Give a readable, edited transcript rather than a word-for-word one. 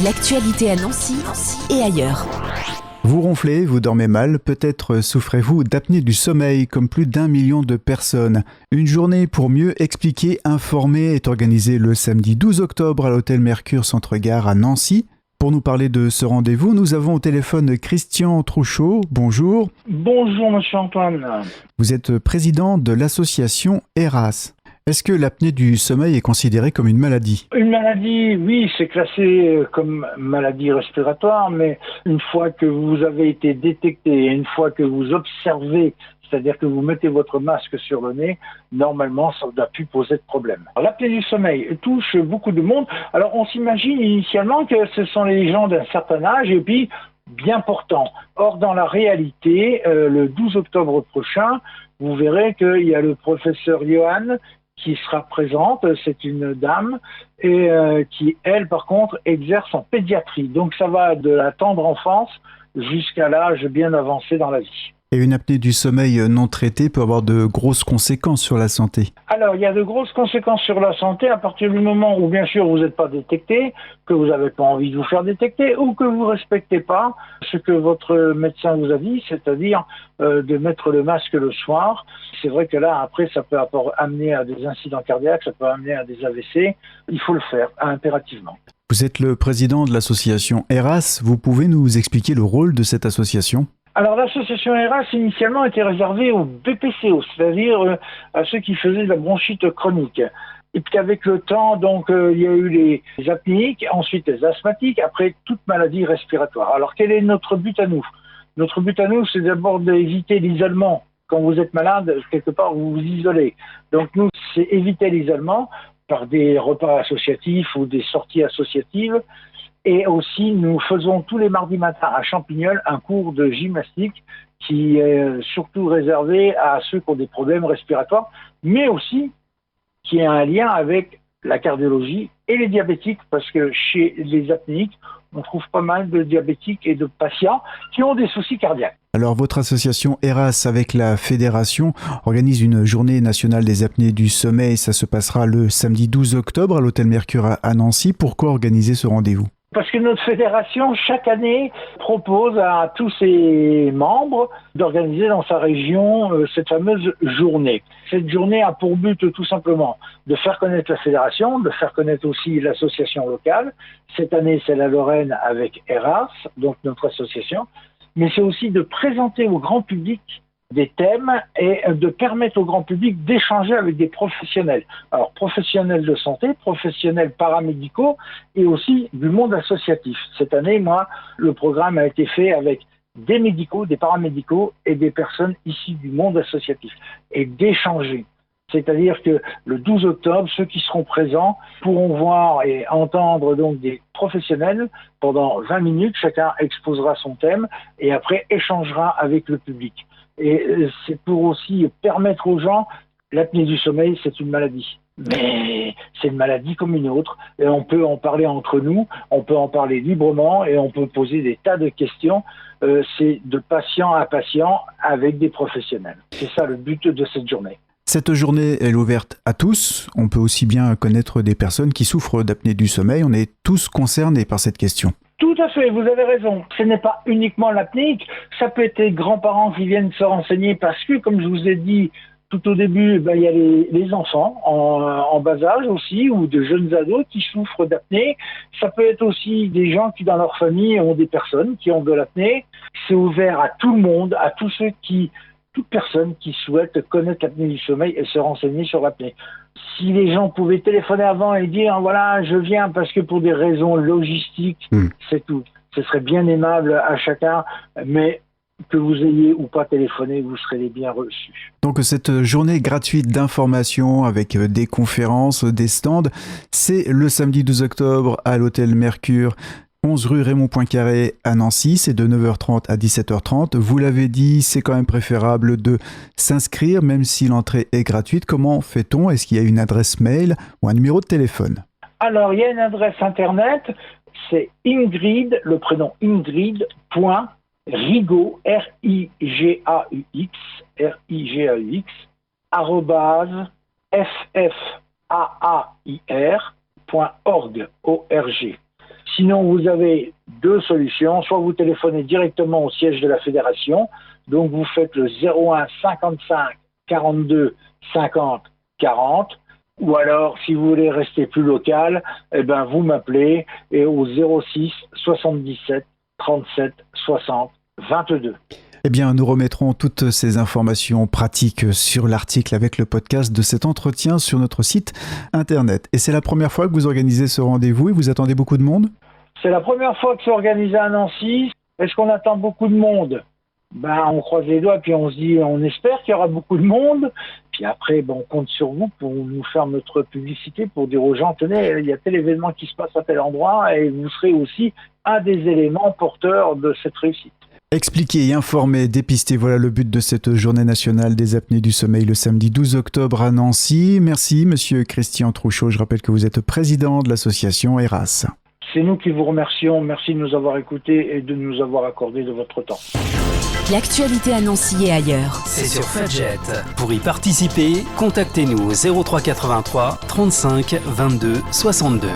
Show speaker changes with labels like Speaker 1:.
Speaker 1: L'actualité à Nancy et ailleurs.
Speaker 2: Vous ronflez, vous dormez mal, peut-être souffrez-vous d'apnée du sommeil comme plus d'1 million de personnes. Une journée pour mieux expliquer, informer est organisée le samedi 12 octobre à l'hôtel Mercure Centre-Gare à Nancy. Pour nous parler de ce rendez-vous, nous avons au téléphone Christian Trouchot. Bonjour.
Speaker 3: Bonjour Monsieur Antoine.
Speaker 2: Vous êtes président de l'association ERAS. Est-ce que l'apnée du sommeil est considérée comme une maladie ?
Speaker 3: Une maladie, oui, c'est classé comme maladie respiratoire, mais une fois que vous avez été détecté, une fois que vous observez, c'est-à-dire que vous mettez votre masque sur le nez, normalement, ça ne doit plus poser de problème. L'apnée du sommeil touche beaucoup de monde. Alors, on s'imagine initialement que ce sont les gens d'un certain âge et puis bien portants. Or, dans la réalité, le 12 octobre prochain, vous verrez qu'il y a le professeur Johan qui sera présente, c'est une dame, et qui, elle, par contre, exerce en pédiatrie. Donc ça va de la tendre enfance jusqu'à l'âge bien avancé dans la vie.
Speaker 2: Et une apnée du sommeil non traitée peut avoir de grosses conséquences sur la santé.
Speaker 3: Alors, il y a de grosses conséquences sur la santé à partir du moment où, bien sûr, vous n'êtes pas détecté, que vous n'avez pas envie de vous faire détecter ou que vous ne respectez pas ce que votre médecin vous a dit, c'est-à-dire de mettre le masque le soir. C'est vrai que là, après, ça peut amener à des incidents cardiaques, ça peut amener à des AVC. Il faut le faire impérativement.
Speaker 2: Vous êtes le président de l'association ERAS. Vous pouvez nous expliquer le rôle de cette association ?
Speaker 3: Alors l'association ERAS initialement était réservée aux BPCO, c'est-à-dire à ceux qui faisaient de la bronchite chronique. Et puis avec le temps, donc il y a eu les apnéiques, ensuite les asthmatiques, après toute maladie respiratoire. Alors quel est notre but à nous ? Notre but à nous, c'est d'abord d'éviter l'isolement. Quand vous êtes malade, quelque part, vous vous isolez. Donc nous, c'est éviter l'isolement par des repas associatifs ou des sorties associatives. Et aussi, nous faisons tous les mardis matins à Champignol un cours de gymnastique qui est surtout réservé à ceux qui ont des problèmes respiratoires, mais aussi qui a un lien avec la cardiologie et les diabétiques, parce que chez les apnéiques, on trouve pas mal de diabétiques et de patients qui ont des soucis cardiaques.
Speaker 2: Alors, votre association ERAS avec la fédération organise une journée nationale des apnées du sommeil. Ça se passera le samedi 12 octobre à l'hôtel Mercure à Nancy. Pourquoi organiser ce rendez-vous ?
Speaker 3: Parce que notre fédération, chaque année, propose à tous ses membres d'organiser dans sa région cette fameuse journée. Cette journée a pour but tout simplement de faire connaître la fédération, de faire connaître aussi l'association locale. Cette année, c'est la Lorraine avec ERAS, donc notre association. Mais c'est aussi de présenter au grand public des thèmes et de permettre au grand public d'échanger avec des professionnels. Alors, professionnels de santé, professionnels paramédicaux et aussi du monde associatif. Cette année, le programme a été fait avec des médicaux, des paramédicaux et des personnes issues du monde associatif et d'échanger. C'est-à-dire que le 12 octobre, ceux qui seront présents pourront voir et entendre donc des professionnels pendant 20 minutes. Chacun exposera son thème et après échangera avec le public. Et c'est pour aussi permettre aux gens, l'apnée du sommeil, c'est une maladie. Mais c'est une maladie comme une autre. Et on peut en parler entre nous, on peut en parler librement et on peut poser des tas de questions. C'est de patient à patient avec des professionnels. C'est ça le but de cette journée.
Speaker 2: Cette journée est ouverte à tous. On peut aussi bien connaître des personnes qui souffrent d'apnée du sommeil. On est tous concernés par cette question.
Speaker 3: Tout à fait, vous avez raison. Ce n'est pas uniquement l'apnéique, ça peut être les grands-parents qui viennent se renseigner parce que, comme je vous ai dit tout au début, il y a les enfants en bas âge aussi ou de jeunes ados qui souffrent d'apnée. Ça peut être aussi des gens qui, dans leur famille, ont des personnes qui ont de l'apnée. C'est ouvert à tout le monde, à tous ceux toute personne qui souhaite connaître l'apnée du sommeil et se renseigner sur l'apnée. Si les gens pouvaient téléphoner avant et dire voilà, je viens parce que pour des raisons logistiques, c'est tout. Ce serait bien aimable à chacun, mais que vous ayez ou pas téléphoné, vous serez les bien reçus.
Speaker 2: Donc cette journée gratuite d'information avec des conférences, des stands, c'est le samedi 12 octobre à l'hôtel Mercure. 11 rue Raymond Poincaré à Nancy, c'est de 9h30 à 17h30. Vous l'avez dit, c'est quand même préférable de s'inscrire, même si l'entrée est gratuite. Comment fait-on ? Est-ce qu'il y a une adresse mail ou un numéro de téléphone ?
Speaker 3: Alors, il y a une adresse internet, c'est Ingrid, le prénom Ingrid, Rigaux, R-I-G-A-U-X, arrobase, FFAAIR.org, O-R-G. Sinon, vous avez deux solutions. Soit vous téléphonez directement au siège de la fédération, donc vous faites le 01 55 42 50 40, ou alors, si vous voulez rester plus local, vous m'appelez et au 06 77 37 60 22.
Speaker 2: Eh bien, nous remettrons toutes ces informations pratiques sur l'article avec le podcast de cet entretien sur notre site internet. Et c'est la première fois que vous organisez ce rendez-vous et vous attendez beaucoup de monde ?
Speaker 3: C'est la première fois que c'est organisé à Nancy. Est-ce qu'on attend beaucoup de monde ? On croise les doigts puis on se dit, on espère qu'il y aura beaucoup de monde. Puis après, on compte sur vous pour nous faire notre publicité, pour dire aux gens, tenez, il y a tel événement qui se passe à tel endroit et vous serez aussi un des éléments porteurs de cette réussite.
Speaker 2: Expliquer et informer, dépister, voilà le but de cette journée nationale des apnées du sommeil le samedi 12 octobre à Nancy. Merci Monsieur Christian Trouchot, je rappelle que vous êtes président de l'association ERAS.
Speaker 3: C'est nous qui vous remercions, merci de nous avoir écoutés et de nous avoir accordé de votre temps.
Speaker 1: L'actualité à Nancy et ailleurs.
Speaker 4: C'est sur Fudget. Pour y participer, contactez-nous au 03 83 35 22 62.